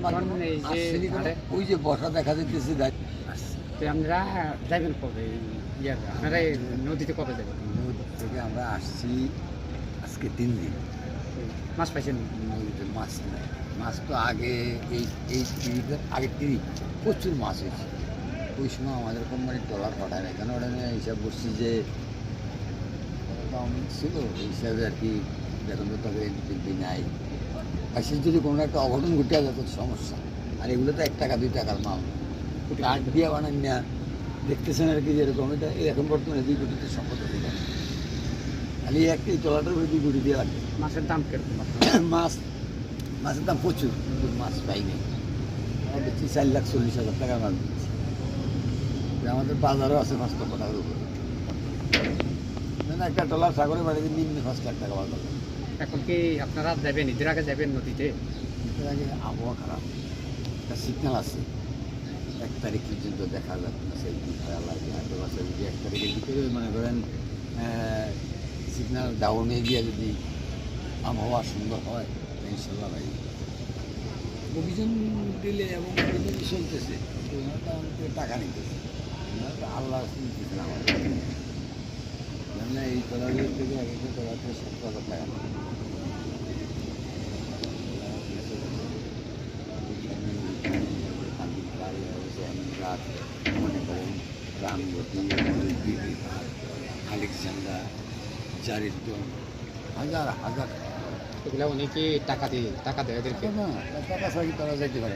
মাধ্যমে এই যে আসছেনই কোনো? ঘাটে- ওই যে বসা দেখা যাইতেছে তো আপনারা যাবেন কবে আপনারা এই নদীতে কবে যাবেন নদী থেকে আমরা আসছি আজকে 3 দিন। মাছ পাইছেন নদীতে মাছ নেই, মাছ তো আগে এই তিরিকের আগের তিরিক প্রচুর মাছ হয়েছে। ওই সময় আমাদের কোম্পানির ট্রলার পাঠায় না, কেন ওটা নিয়ে হিসাব করছি যে দাম ছিল এই হিসাবে আর কি, দেখুন তো তবে দেখবি নাই পাশে যদি কোনো একটা অঘটন ঘটে যেত সমস্যা। আর এগুলো তো 1 টাকা 2 টাকার মাল, কাঠ দিয়ে বানান না, দেখতেছেন আর কি যেরকম এটা এখন বর্তমানে 2 কোটিতে সম্পদ হতে পারে। খালি একটি ট্রলারটার উপরে 2 কোটি দিয়ে লাগবে। মাছের দাম কিরকম মাছের দাম প্রচুর, কিন্তু মাছ পাইনি। আমরা বেশি 4,40,000 টাকার মাছ দিচ্ছি। আমাদের বাজারও আছে 5 লক্ষ টাকার উপরে। একটা ট্রলার সাগরে বাড়িতে নিম্নে 5 লাখ টাকা বাজার। এখন কি আপনারা যাবেন ঈদের আগে যাবেন নদীতে এর আগে আবহাওয়া খারাপ, একটা সিগন্যাল আছে 1 তারিখ পর্যন্ত দেখা যাচ্ছে সেই ভয় লাগে। হয়তো বাসা যদি 1 তারিখের ভিতরে মনে করেন সিগন্যাল ডাউন হয়ে গিয়ে যদি আবহাওয়া সুন্দর হয় ইনশাল্লাহ ভাই অভিযান দিলে এবং অভিযান চলতেছে, ওনারা তো আমাদের টাকা নিতেছে, ওনারা তো আল্লাহ নিতেছে না আমাদের। মানে এই তলাগুলোর থেকে এক একটা তলাতে 70,000 টাকা নেয়। মনে করেন রামগতি, আলেকজান্ডার, চারিদ্র, হাজার হাজার এগুলো অনেকে টাকা দেয় এদেরকে টাকা ছাড়া কি তারা যাইতে পারে